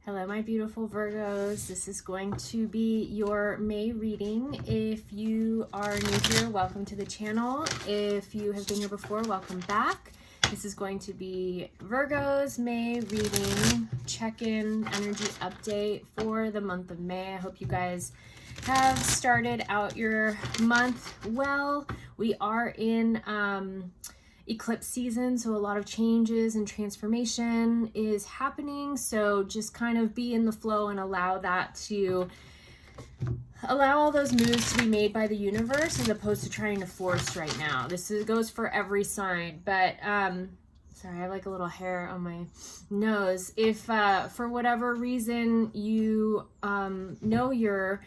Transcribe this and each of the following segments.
Hello, my beautiful Virgos. This is going to be your May reading. If you are new here, welcome to the channel. If you have been here before, welcome back. This is going to be Virgo's May reading, check-in, energy update for the month of May. I hope you guys have started out your month well. We are in eclipse season, so a lot of changes and transformation is happening, so just kind of be in the flow and allow all those moves to be made by the universe as opposed to trying to force right now. Goes for every sign, but sorry, I have like a little hair on my nose. If for whatever reason you know your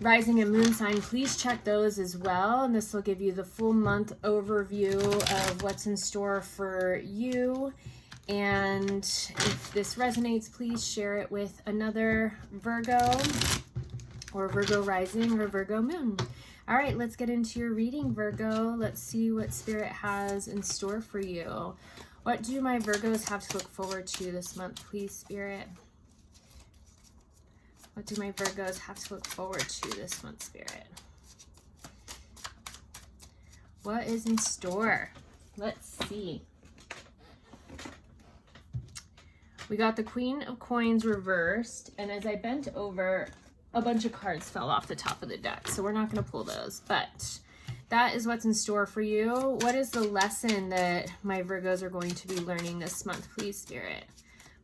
rising and moon sign, please check those as well, and this will give you the full month overview of what's in store for you. And if this resonates, please share it with another Virgo or Virgo rising or Virgo moon. All right, let's get into your reading, Virgo. Let's see what Spirit has in store for you. What do my Virgos have to look forward to this month, please, Spirit? What do my Virgos have to look forward to this month, Spirit? What is in store? Let's see. We got the Queen of Coins reversed, and as I bent over, a bunch of cards fell off the top of the deck, so we're not going to pull those, but that is what's in store for you. What is the lesson that my Virgos are going to be learning this month, please, Spirit?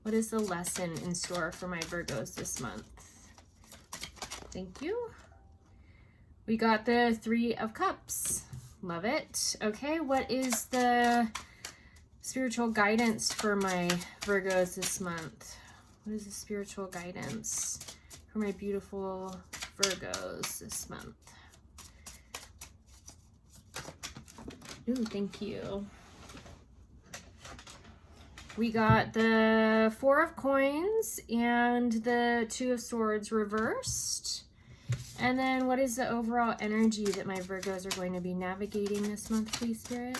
What is the lesson in store for my Virgos this month? Thank you. We got the Three of Cups. Love it. Okay, what is the spiritual guidance for my Virgos this month? What is the spiritual guidance for my beautiful Virgos this month? Ooh, thank you. We got the Four of Coins and the Two of Swords reversed. And then what is the overall energy that my Virgos are going to be navigating this month, please, Spirit?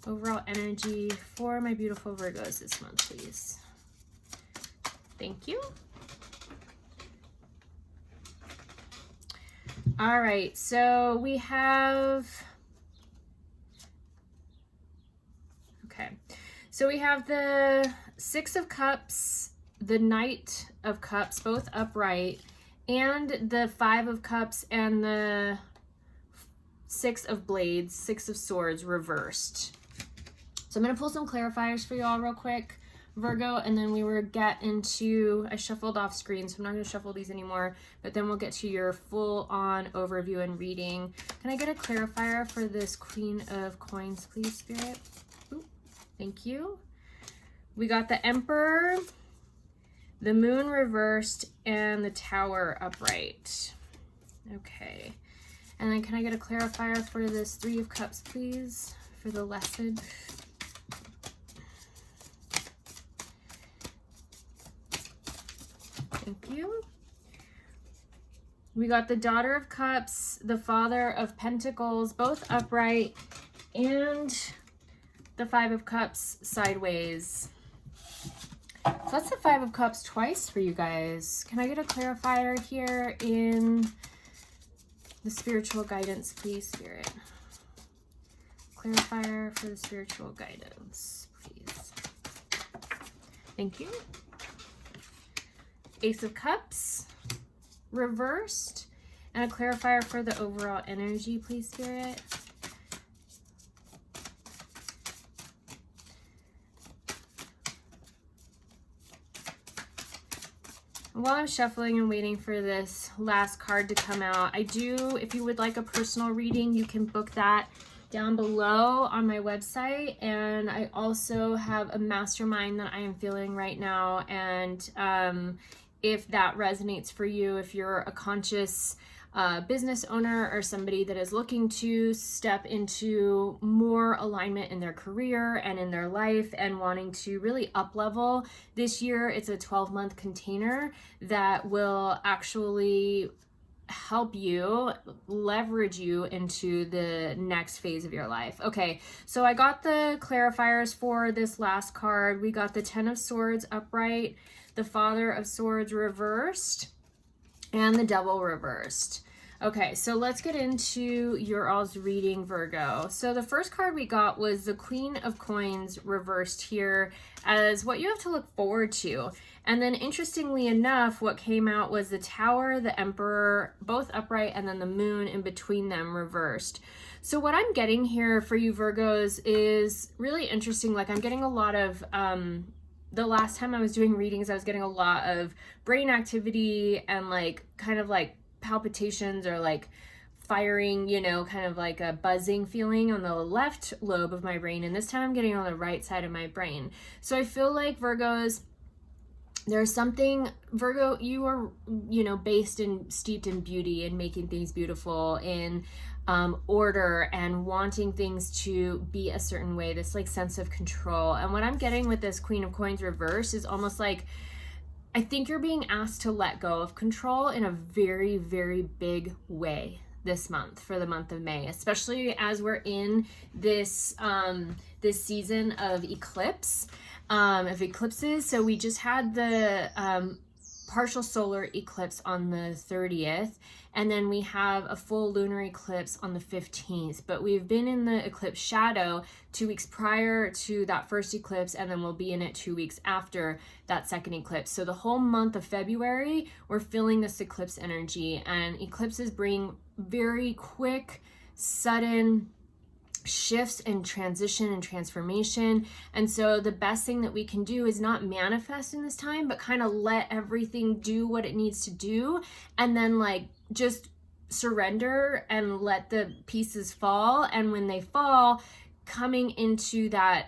Overall energy for my beautiful Virgos this month, please. Thank you. All right, so we have... Okay. So we have the Six of Cups, the Knight of Cups, both upright, and the Five of Cups and the Six of Blades, Six of Swords reversed. So I'm going to pull some clarifiers for you all real quick, Virgo, and then we will get into, I shuffled off screen, so I'm not going to shuffle these anymore, but then we'll get to your full-on overview and reading. Can I get a clarifier for this Queen of Coins, please, Spirit? Ooh, thank you. We got the Emperor, the Moon reversed, and the Tower upright. Okay. And then can I get a clarifier for this Three of Cups, please, for the lesson? Thank you. We got the Daughter of Cups, the Father of Pentacles, both upright, and the Five of Cups sideways. So that's the Five of Cups twice for you guys. Can I get a clarifier here in the spiritual guidance, please, Spirit? Clarifier for the spiritual guidance, please. Thank you. Ace of Cups reversed, and a clarifier for the overall energy, please, Spirit. While I'm shuffling and waiting for this last card to come out, I do, if you would like a personal reading, you can book that down below on my website. And I also have a mastermind that I am feeling right now. And if that resonates for you, if you're a conscious business owner or somebody that is looking to step into more alignment in their career and in their life and wanting to really up level this year, it's a 12-month container that will actually help you, leverage you into the next phase of your life. Okay, so I got the clarifiers for this last card. We got the 10 of Swords upright, the Father of Swords reversed, and the Devil reversed. Okay, so let's get into your all's reading, Virgo. So the first card we got was the Queen of Coins reversed here as what you have to look forward to. And then interestingly enough, what came out was the Tower, the Emperor, both upright, and then the Moon in between them reversed. So what I'm getting here for you Virgos is really interesting. Like I'm getting a lot of, the last time I was doing readings, I was getting a lot of brain activity and like kind of like palpitations or like firing, you know, kind of like a buzzing feeling on the left lobe of my brain. And this time I'm getting on the right side of my brain. So I feel like Virgos, there's something, Virgo, you are, you know, based and steeped in beauty and making things beautiful, in order and wanting things to be a certain way, this like sense of control. And what I'm getting with this Queen of Coins reverse is almost like, I think you're being asked to let go of control in a very, very big way this month, for the month of May, especially as we're in this this season of eclipses. So we just had the partial solar eclipse on the 30th, and then we have a full lunar eclipse on the 15th, but we've been in the eclipse shadow 2 weeks prior to that first eclipse, and then we'll be in it 2 weeks after that second eclipse. So the whole month of February, we're feeling this eclipse energy, and eclipses bring very quick, sudden shifts and transition and transformation. And so the best thing that we can do is not manifest in this time, but kind of let everything do what it needs to do, and then like just surrender and let the pieces fall. And when they fall, coming into that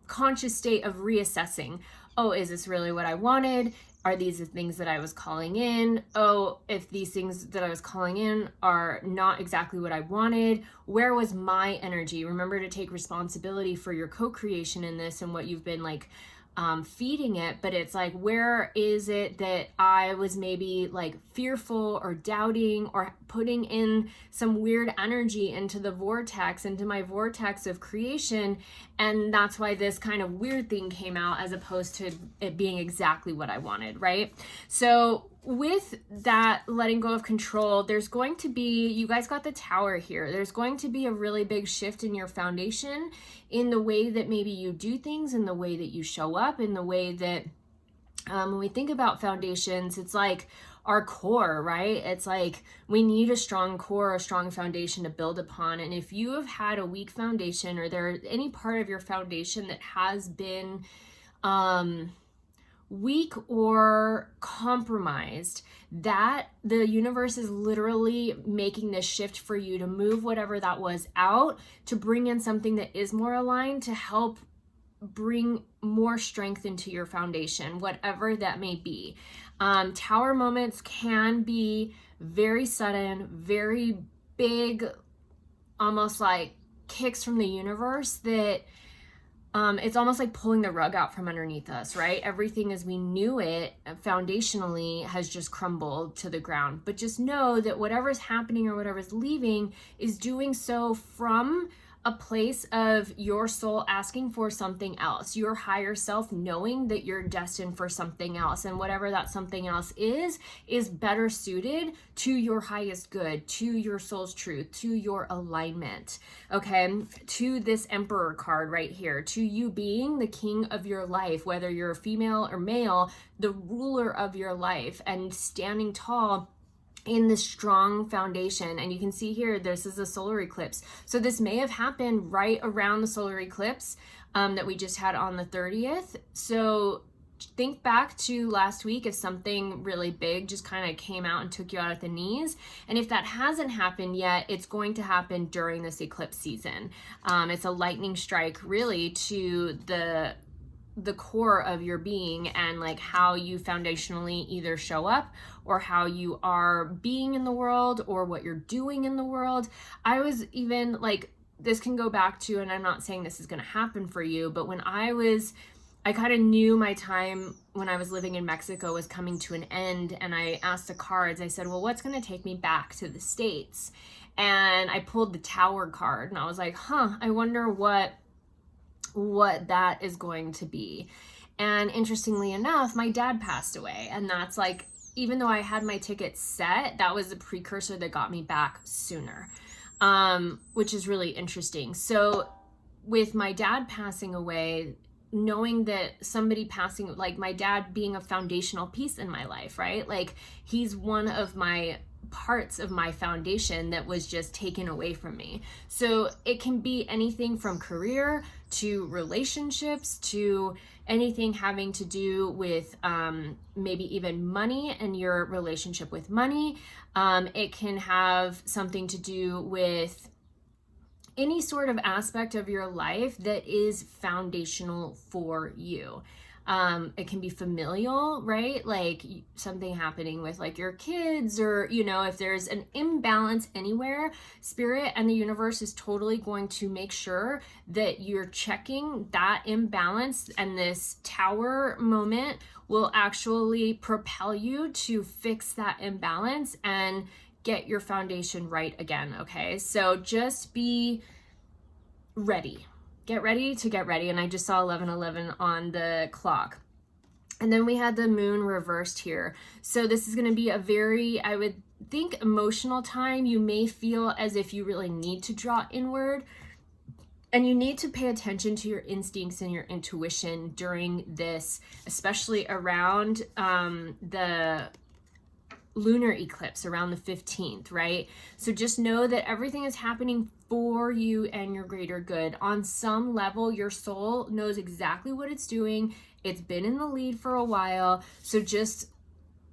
conscious state of reassessing, oh, is this really what I wanted? Are these the things that I was calling in? Oh, if these things that I was calling in are not exactly what I wanted, where was my energy? Remember to take responsibility for your co-creation in this and what you've been like feeding it. But it's like, where is it that I was maybe like fearful or doubting or putting in some weird energy into the vortex, into my vortex of creation? And that's why this kind of weird thing came out, as opposed to it being exactly what I wanted, right? So with that letting go of control, there's going to be, you guys got the Tower here, there's going to be a really big shift in your foundation, in the way that maybe you do things, in the way that you show up, in the way that when we think about foundations, it's like our core, right? It's like we need a strong core, a strong foundation to build upon. And if you have had a weak foundation, or there any part of your foundation that has been weak or compromised, that the universe is literally making this shift for you to move whatever that was out, to bring in something that is more aligned, to help bring more strength into your foundation, whatever that may be. Tower moments can be very sudden, very big, almost like kicks from the universe that it's almost like pulling the rug out from underneath us, right? Everything as we knew it foundationally has just crumbled to the ground. But just know that whatever's happening or whatever's leaving is doing so from a place of your soul asking for something else, your higher self knowing that you're destined for something else, and whatever that something else is better suited to your highest good, to your soul's truth, to your alignment, okay? To this Emperor card right here, to you being the king of your life, whether you're a female or male, the ruler of your life, and standing tall in this strong foundation. And you can see here, this is a solar eclipse. So this may have happened right around the solar eclipse that we just had on the 30th. So think back to last week if something really big just kind of came out and took you out at the knees. And if that hasn't happened yet, it's going to happen during this eclipse season. It's a lightning strike really to the core of your being, and like how you foundationally either show up, or how you are being in the world, or what you're doing in the world. I was even like, this can go back to, and I'm not saying this is going to happen for you, but when I was I kind of knew my time when I was living in Mexico was coming to an end, and I asked the cards, I said, well, what's going to take me back to the States? And I pulled the Tower card, and I was like, I wonder what that is going to be. And interestingly enough, my dad passed away, and that's like, even though I had my ticket set, that was the precursor that got me back sooner, which is really interesting. So with my dad passing away, knowing that somebody passing, like my dad being a foundational piece in my life, right? Like he's one of my parts of my foundation that was just taken away from me. So it can be anything from career to relationships to anything having to do with maybe even money and your relationship with money. It can have something to do with any sort of aspect of your life that is foundational for you. It can be familial, right? Like something happening with like your kids, or, you know, if there's an imbalance anywhere, spirit and the universe is totally going to make sure that you're checking that imbalance, and this Tower moment will actually propel you to fix that imbalance and get your foundation right again. Okay. So just be ready. Get ready to get ready. And I just saw 11:11 on the clock. And then we had the moon reversed here. So this is going to be a very, I would think, emotional time. You may feel as if you really need to draw inward, and you need to pay attention to your instincts and your intuition during this, especially around the lunar eclipse around the 15th, right? So just know that everything is happening for you and your greater good. On some level, your soul knows exactly what it's doing. It's been in the lead for a while. So just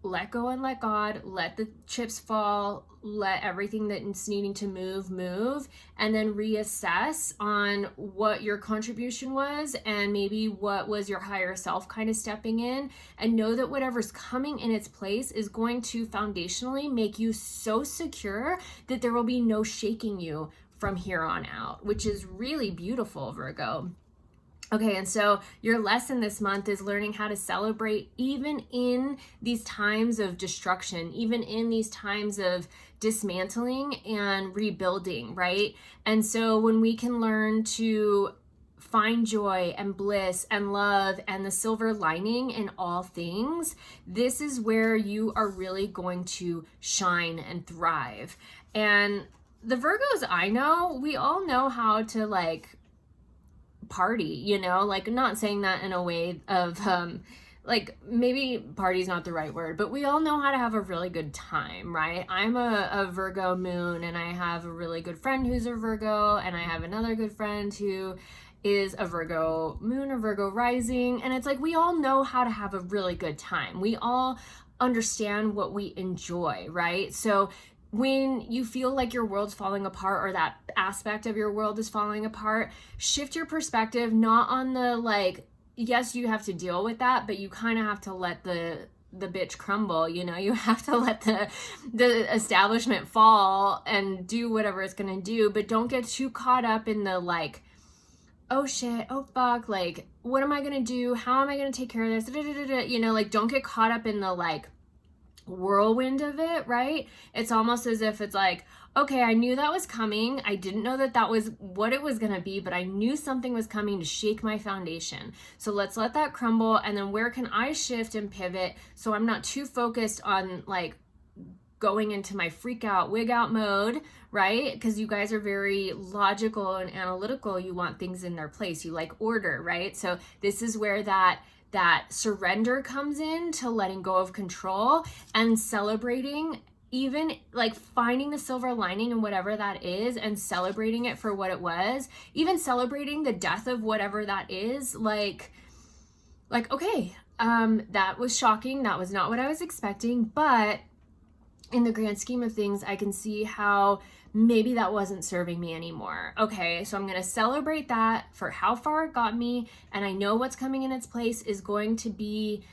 let go and let God, let the chips fall, let everything that's needing to move, and then reassess on what your contribution was and maybe what was your higher self kind of stepping in, and know that whatever's coming in its place is going to foundationally make you so secure that there will be no shaking you from here on out, which is really beautiful, Virgo. Okay, and so your lesson this month is learning how to celebrate even in these times of destruction, even in these times of dismantling and rebuilding, right? And so when we can learn to find joy and bliss and love and the silver lining in all things, this is where you are really going to shine and thrive. And the Virgos I know, we all know how to like party, you know, like not saying that in a way of like maybe party's not the right word, but we all know how to have a really good time, right? I'm a Virgo moon, and I have a really good friend who's a Virgo, and I have another good friend who is a Virgo moon or Virgo rising, and it's like we all know how to have a really good time. We all understand what we enjoy, right? So when you feel like your world's falling apart, or that aspect of your world is falling apart, shift your perspective, not on the like, yes, you have to deal with that, but you kind of have to let the bitch crumble, you know, you have to let the establishment fall and do whatever it's gonna do, but don't get too caught up in the like, oh shit, oh fuck, like, what am I gonna do? How am I gonna take care of this? You know, like, don't get caught up in the like whirlwind of it, right? It's almost as if it's like, okay, I knew that was coming. I didn't know that was what it was going to be, but I knew something was coming to shake my foundation. So let's let that crumble. And then where can I shift and pivot so I'm not too focused on like going into my freak out, wig out mode, right? Because you guys are very logical and analytical. You want things in their place. You like order, right? So this is where that surrender comes in, to letting go of control and celebrating, even like finding the silver lining in whatever that is and celebrating it for what it was, even celebrating the death of whatever that is, like okay, that was shocking, that was not what I was expecting, but in the grand scheme of things, I can see how maybe that wasn't serving me anymore. Okay, so I'm going to celebrate that for how far it got me, and I know what's coming in its place is going to be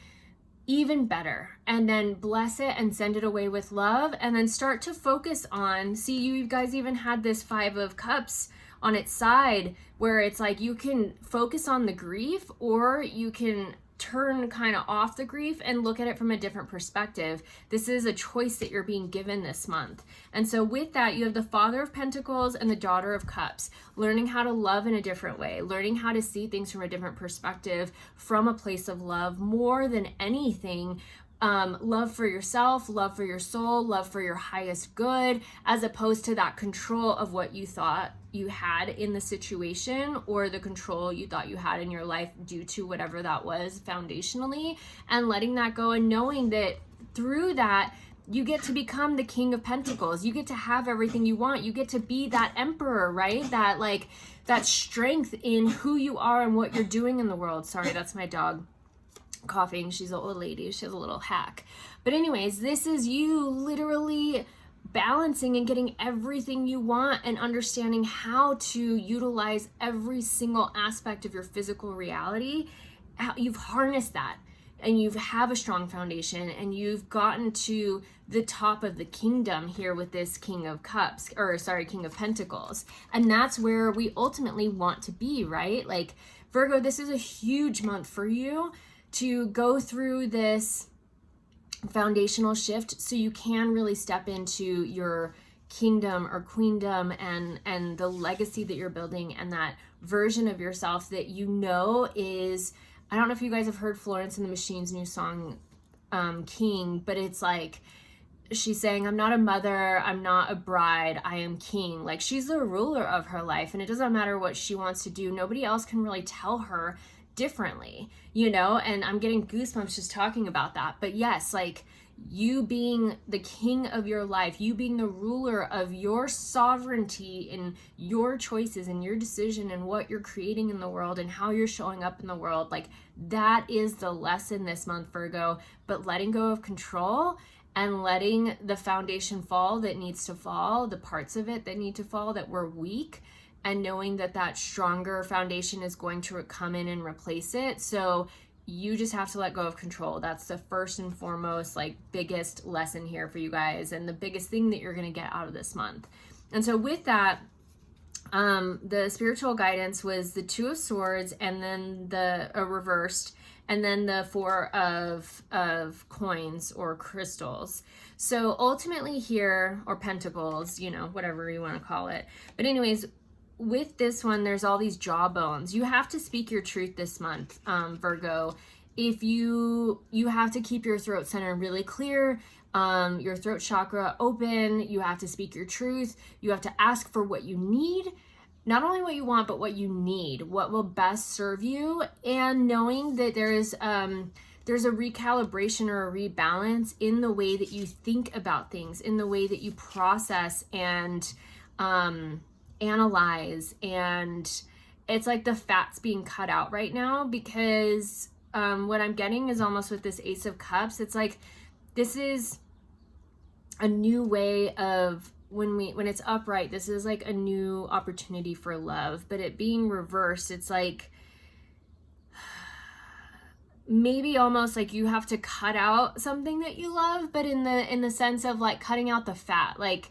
even better, and then bless it and send it away with love, and then start to focus on, see, you guys even had this 5 of Cups on its side, where it's like you can focus on the grief, or you can turn kind of off the grief and look at it from a different perspective. This is a choice that you're being given this month. And so with that, you have the Father of Pentacles and the Daughter of Cups, learning how to love in a different way, learning how to see things from a different perspective, from a place of love more than anything. Love for yourself, love for your soul, love for your highest good, as opposed to that control of what you thought you had in the situation, or the control you thought you had in your life due to whatever that was foundationally, and letting that go and knowing that through that, you get to become the King of Pentacles. You get to have everything you want. You get to be that emperor, right? That like that strength in who you are and what you're doing in the world. Sorry, that's my dog coughing. She's an old lady. She has a little hack. But anyways, this is you literally balancing and getting everything you want and understanding how to utilize every single aspect of your physical reality. You've harnessed that, and you have a strong foundation, and you've gotten to the top of the kingdom here with this King of Cups, or sorry, King of Pentacles. And that's where we ultimately want to be, right? Like Virgo, this is a huge month for you to go through this foundational shift so you can really step into your kingdom or queendom and the legacy that you're building, and that version of yourself that you know is, I don't know if you guys have heard Florence and the Machine's new song, King, but it's like, she's saying, I'm not a mother, I'm not a bride, I am king. Like, she's the ruler of her life, and it doesn't matter what she wants to do. Nobody else can really tell her differently, you know? And I'm getting goosebumps just talking about that. But yes, like, you being the king of your life, you being the ruler of your sovereignty and your choices and your decision and what you're creating in the world and how you're showing up in the world, like, that is the lesson this month, Virgo. But letting go of control and letting the foundation fall that needs to fall, the parts of it that need to fall that were weak, and knowing that that stronger foundation is going to come in and replace it. So you just have to let go of control. That's the first and foremost, like, biggest lesson here for you guys, and the biggest thing that you're going to get out of this month. And so with that, the spiritual guidance was the Two of Swords, and then the reversed, and then the Four of coins or crystals. So ultimately here, or pentacles, you know, whatever you want to call it. But anyways, with this one, there's all these jawbones. You have to speak your truth this month, Virgo. If you have to keep your throat center really clear, your throat chakra open. You have to speak your truth. You have to ask for what you need. Not only what you want, but what you need, what will best serve you, and knowing that there's a recalibration or a rebalance in the way that you think about things, in the way that you process and analyze. And it's like the fat's being cut out right now, because what I'm getting is almost with this Ace of Cups, it's like this is a new way of, when it's upright, this is like a new opportunity for love. But it being reversed, it's like maybe almost like you have to cut out something that you love, but in the sense of like cutting out the fat, like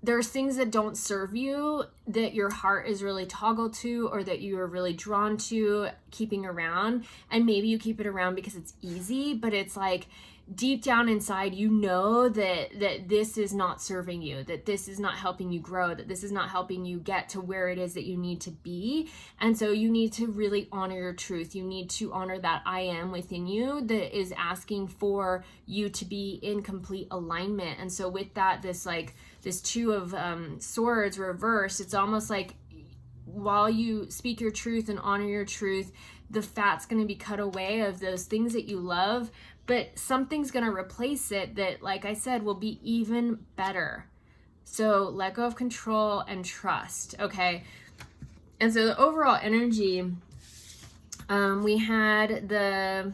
there's things that don't serve you that your heart is really toggled to, or that you are really drawn to keeping around. And maybe you keep it around because it's easy, but it's like deep down inside, you know that this is not serving you, that this is not helping you grow, that this is not helping you get to where it is that you need to be. And so you need to really honor your truth. You need to honor that I am within you that is asking for you to be in complete alignment. And so with that, this Two of Swords reversed, it's almost like while you speak your truth and honor your truth, the fat's going to be cut away of those things that you love, but something's going to replace it that, like I said, will be even better. So let go of control and trust, okay? And so the overall energy, we had the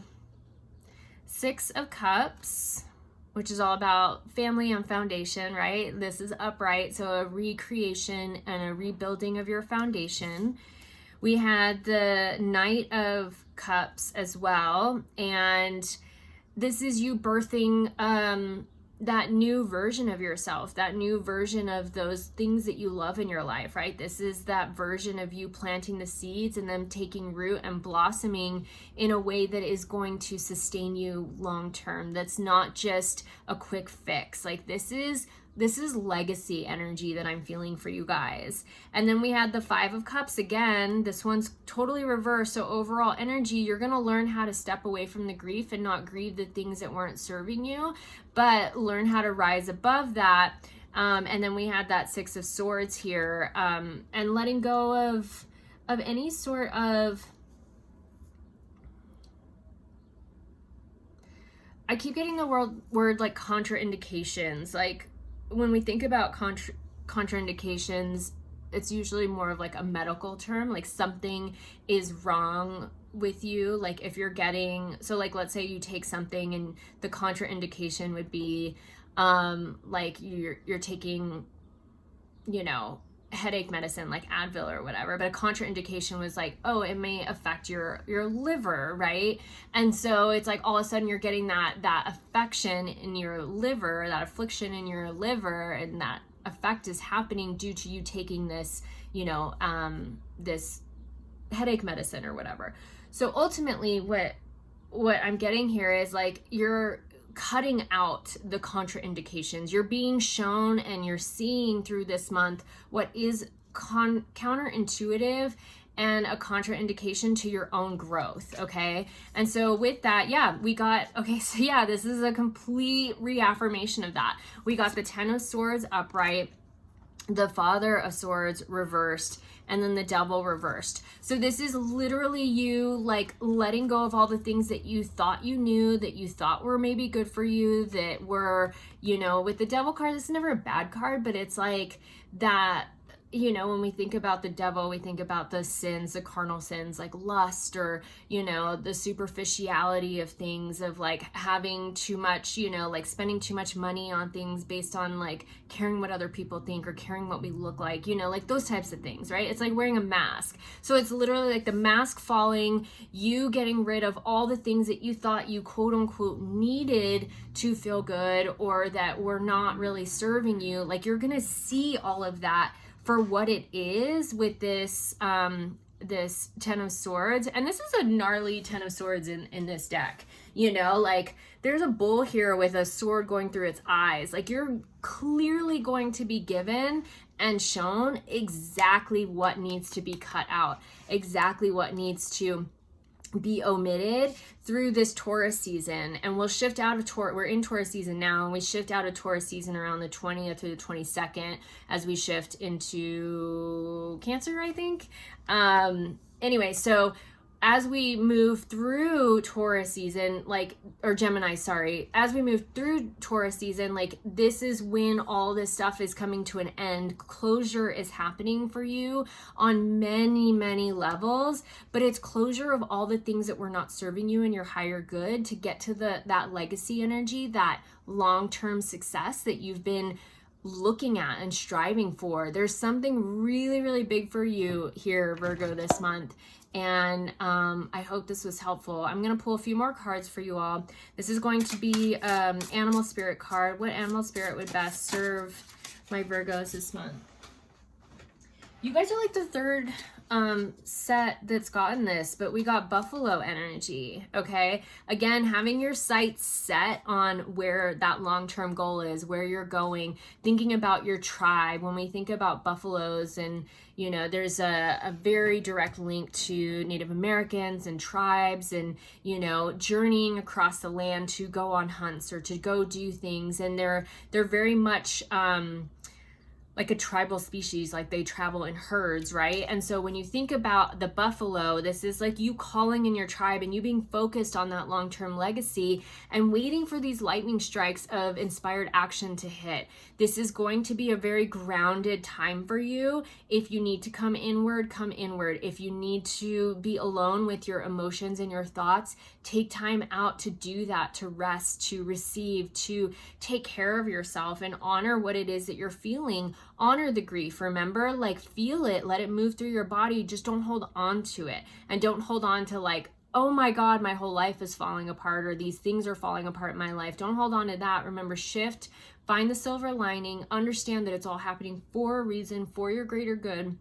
Six of Cups, which is all about family and foundation, right? This is upright, so a recreation and a rebuilding of your foundation. We had the Knight of Cups as well, and this is you birthing that new version of yourself, that new version of those things that you love in your life, right? This is that version of you planting the seeds and them taking root and blossoming in a way that is going to sustain you long term. That's not just a quick fix. Like this is legacy energy that I'm feeling for you guys. And then we had the Five of Cups again. This one's totally reversed. So overall energy, you're going to learn how to step away from the grief and not grieve the things that weren't serving you, but learn how to rise above that. And then we had that Six of Swords here, and letting go of any sort of, I keep getting the word like contraindications. Like when we think about contraindications, it's usually more of like a medical term, like something is wrong with you. Like if you're getting, so like let's say you take something and the contraindication would be like you're taking, you know, headache medicine like Advil or whatever, but a contraindication was like, oh, it may affect your liver, right? And so it's like all of a sudden you're getting that affection in your liver, that affliction in your liver, and that effect is happening due to you taking this, you know, this headache medicine or whatever. So ultimately what I'm getting here is like you're cutting out the contraindications. You're being shown and you're seeing through this month what is counterintuitive and a contraindication to your own growth, okay? And so with that, yeah, we got, okay, so yeah, this is a complete reaffirmation of that. We got the Ten of Swords upright, the Father of Swords reversed, and then the Devil reversed. So this is literally you like letting go of all the things that you thought you knew, that you thought were maybe good for you, that were, you know, with the Devil card, this is never a bad card, but it's like that, you know, when we think about the devil, we think about the sins, the carnal sins, like lust, or, you know, the superficiality of things, of like having too much, you know, like spending too much money on things based on like caring what other people think or caring what we look like, you know, like those types of things, right? It's like wearing a mask. So it's literally like the mask falling, you getting rid of all the things that you thought you quote unquote needed to feel good or that were not really serving you. Like you're gonna see all of that for what it is with this this Ten of Swords. And this is a gnarly Ten of Swords in this deck, you know, like there's a bull here with a sword going through its eyes. Like you're clearly going to be given and shown exactly what needs to be cut out, exactly what needs to be omitted through this Taurus season. And we'll shift out of Taurus. We're in Taurus season now, and we shift out of Taurus season around the 20th to the 22nd as we shift into Cancer, I think. Anyway, so as we move through Taurus season, like, or Gemini, sorry, as we move through Taurus season, like this is when all this stuff is coming to an end. Closure is happening for you on many, many levels, but it's closure of all the things that were not serving you in your higher good to get to that legacy energy, that long-term success that you've been looking at and striving for. There's something really, really big for you here, Virgo, this month. And I hope this was helpful. I'm going to pull a few more cards for you all. This is going to be animal spirit card. What animal spirit would best serve my Virgos this month? You guys are like the third set that's gotten this, but we got buffalo energy, okay? Again, having your sights set on where that long-term goal is, where you're going, thinking about your tribe. When we think about buffaloes, and you know, there's a very direct link to Native Americans and tribes, and you know, journeying across the land to go on hunts or to go do things, and they're very much like a tribal species, like they travel in herds, right? And so when you think about the buffalo, this is like you calling in your tribe and you being focused on that long-term legacy and waiting for these lightning strikes of inspired action to hit. This is going to be a very grounded time for you. If you need to come inward, come inward. If you need to be alone with your emotions and your thoughts, take time out to do that, to rest, to receive, to take care of yourself and honor what it is that you're feeling. Honor the grief, remember? Like feel it, let it move through your body. Just don't hold on to it, and don't hold on to like, oh my God, my whole life is falling apart, or these things are falling apart in my life. Don't hold on to that. Remember, shift, find the silver lining, understand that it's all happening for a reason, for your greater good.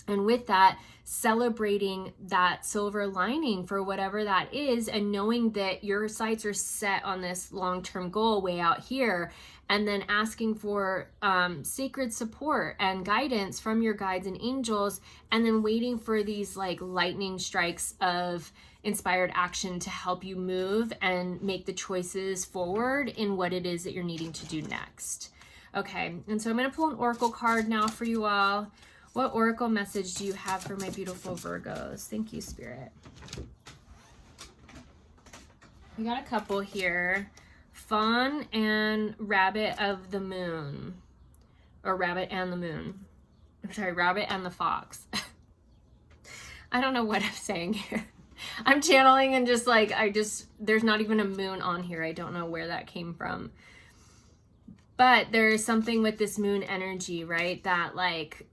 And with that, celebrating that silver lining for whatever that is, and knowing that your sights are set on this long-term goal way out here, and then asking for sacred support and guidance from your guides and angels, and then waiting for these like lightning strikes of inspired action to help you move and make the choices forward in what it is that you're needing to do next. Okay, and so I'm going to pull an oracle card now for you all. What oracle message do you have for my beautiful Virgos? Thank you, Spirit. We got a couple here. Fawn and Rabbit of the Moon. Or Rabbit and the Moon. I'm sorry, Rabbit and the Fox. I don't know what I'm saying here. I'm channeling and just like, there's not even a moon on here. I don't know where that came from. But there is something with this moon energy, right? That like,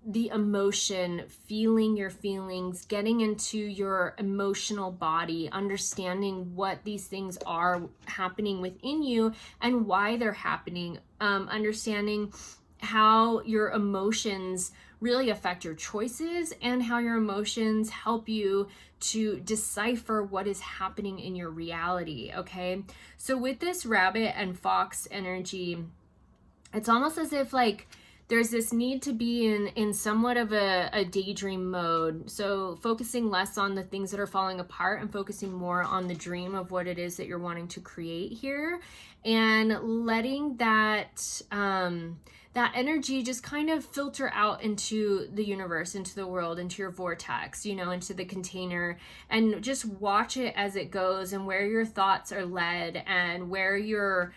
the emotion, feeling your feelings, getting into your emotional body, understanding what these things are happening within you and why they're happening, understanding how your emotions really affect your choices and how your emotions help you to decipher what is happening in your reality, okay? So with this rabbit and fox energy, it's almost as if like, there's this need to be in somewhat of a daydream mode. So focusing less on the things that are falling apart and focusing more on the dream of what it is that you're wanting to create here, and letting that, that energy just kind of filter out into the universe, into the world, into your vortex, you know, into the container, and just watch it as it goes and where your thoughts are led and where your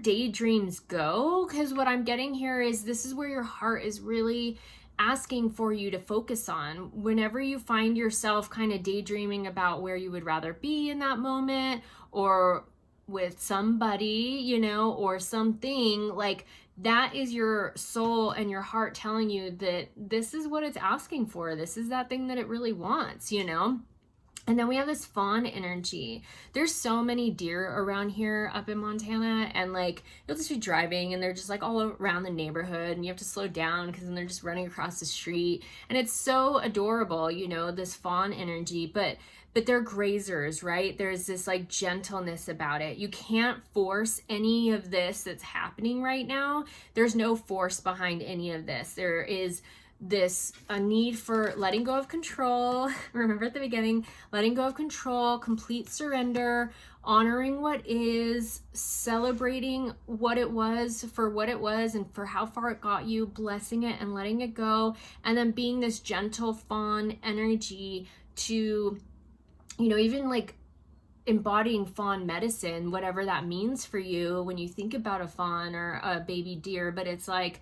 daydreams go. Because what I'm getting here is this is where your heart is really asking for you to focus on. Whenever you find yourself kind of daydreaming about where you would rather be in that moment, or with somebody, you know, or something, like that is your soul and your heart telling you that this is what it's asking for. This is that thing that it really wants, you know? And then we have this fawn energy. There's so many deer around here up in Montana, and like you'll just be driving and they're just like all around the neighborhood, and you have to slow down because then they're just running across the street, and it's so adorable, you know, this fawn energy. But they're grazers, right? There's this like gentleness about it. You can't force any of this that's happening right now. There's no force behind any of this. There is a need for letting go of control. Remember at the beginning, letting go of control, complete surrender, honoring what is, celebrating what it was for what it was and for how far it got you, blessing it and letting it go, and then being this gentle fawn energy to, you know, even like embodying fawn medicine, whatever that means for you when you think about a fawn or a baby deer. But it's like,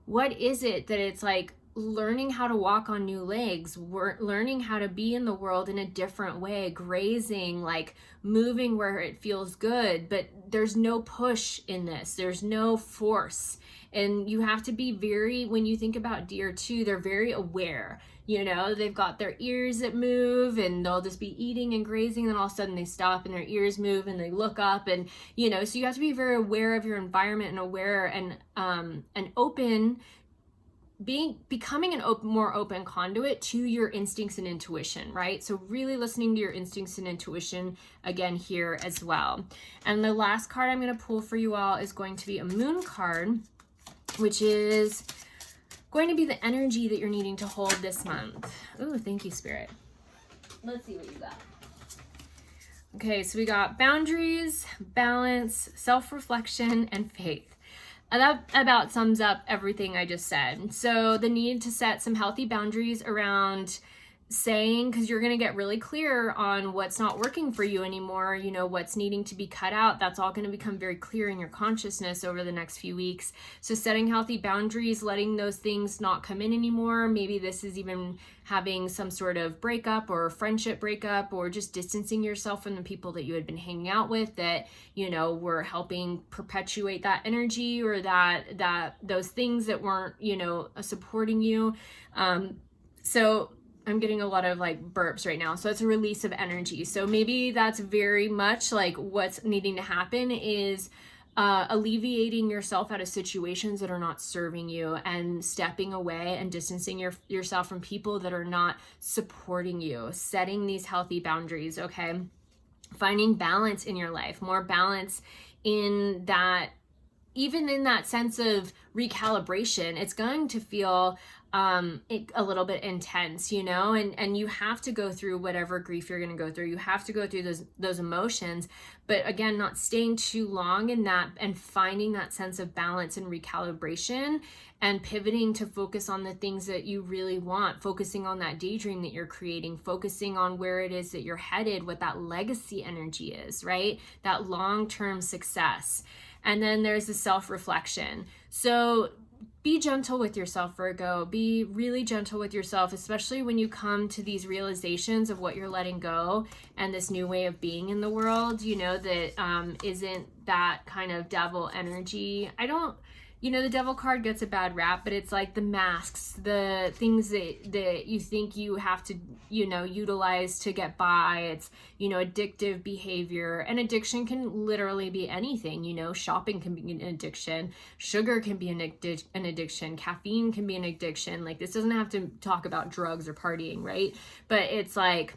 what is it that it's like learning how to walk on new legs, learning how to be in the world in a different way, grazing, like moving where it feels good, but there's no push in this, there's no force. And you have to be very, when you think about deer too, they're very aware, you know, they've got their ears that move and they'll just be eating and grazing, and all of a sudden they stop and their ears move and they look up, and you know, so you have to be very aware of your environment and aware and open, becoming an more open conduit to your instincts and intuition, right? So really listening to your instincts and intuition again here as well. And the last card I'm going to pull for you all is going to be a moon card, which is going to be the energy that you're needing to hold this month. Ooh, thank you, Spirit. Let's see what you got. Okay, so we got boundaries, balance, self-reflection, and faith. And that about sums up everything I just said. So the need to set some healthy boundaries around saying, because you're going to get really clear on what's not working for you anymore, you know, what's needing to be cut out. That's all going to become very clear in your consciousness over the next few weeks. So setting healthy boundaries, letting those things not come in anymore. Maybe this is even having some sort of breakup or friendship breakup, or just distancing yourself from the people that you had been hanging out with that, you know, were helping perpetuate that energy, or that those things that weren't, you know, supporting you. So I'm getting a lot of like burps right now. So it's a release of energy. So maybe that's very much like what's needing to happen is alleviating yourself out of situations that are not serving you and stepping away and distancing yourself from people that are not supporting you, setting these healthy boundaries, okay? Finding balance in your life, more balance in that, even in that sense of recalibration, it's going to feel a little bit intense, you know, and you have to go through whatever grief you're going to go through. You have to go through those emotions, but again, not staying too long in that and finding that sense of balance and recalibration and pivoting to focus on the things that you really want, focusing on that daydream that you're creating, focusing on where it is that you're headed, what that legacy energy is, right? That long-term success. And then there's the self-reflection. So be gentle with yourself, Virgo. Be really gentle with yourself, especially when you come to these realizations of what you're letting go and this new way of being in the world, you know, that isn't that kind of devil energy. You know, the devil card gets a bad rap, but it's like the masks, the things that you think you have to, you know, utilize to get by. It's, you know, addictive behavior. And addiction can literally be anything, you know, shopping can be an addiction, sugar can be an addiction, caffeine can be an addiction. Like, this doesn't have to talk about drugs or partying, right? But it's like,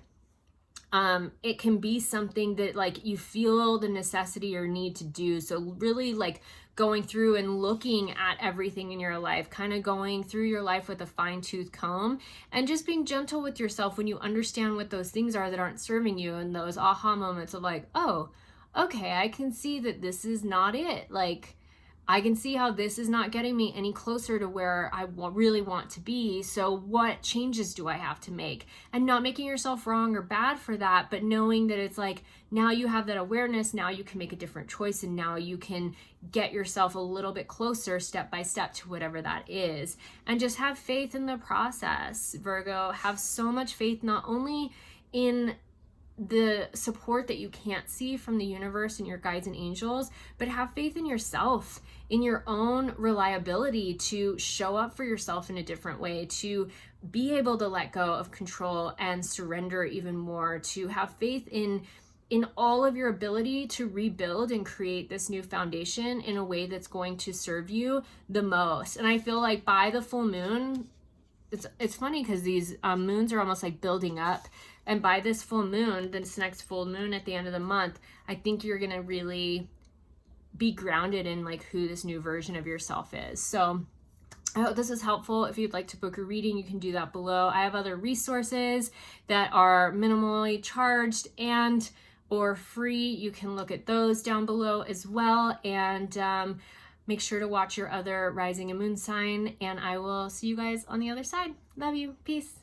it can be something that like you feel the necessity or need to do. So really like going through and looking at everything in your life, kind of going through your life with a fine-tooth comb and just being gentle with yourself when you understand what those things are that aren't serving you, and those aha moments of like, oh, okay, I can see that this is not it. Like, I can see how this is not getting me any closer to where I really want to be. So what changes do I have to make? And not making yourself wrong or bad for that, but knowing that it's like, now you have that awareness, now you can make a different choice, and now you can get yourself a little bit closer step by step to whatever that is. And just have faith in the process, Virgo. Have so much faith, not only in the support that you can't see from the universe and your guides and angels, but have faith in yourself, in your own reliability to show up for yourself in a different way, to be able to let go of control and surrender even more, to have faith in all of your ability to rebuild and create this new foundation in a way that's going to serve you the most. And I feel like by the full moon, it's funny because these moons are almost like building up. And by this full moon, this next full moon at the end of the month, I think you're going to really be grounded in like who this new version of yourself is. So I hope this is helpful. If you'd like to book a reading, you can do that below. I have other resources that are minimally charged and or free. You can look at those down below as well. And make sure to watch your other rising and moon sign. And I will see you guys on the other side. Love you. Peace.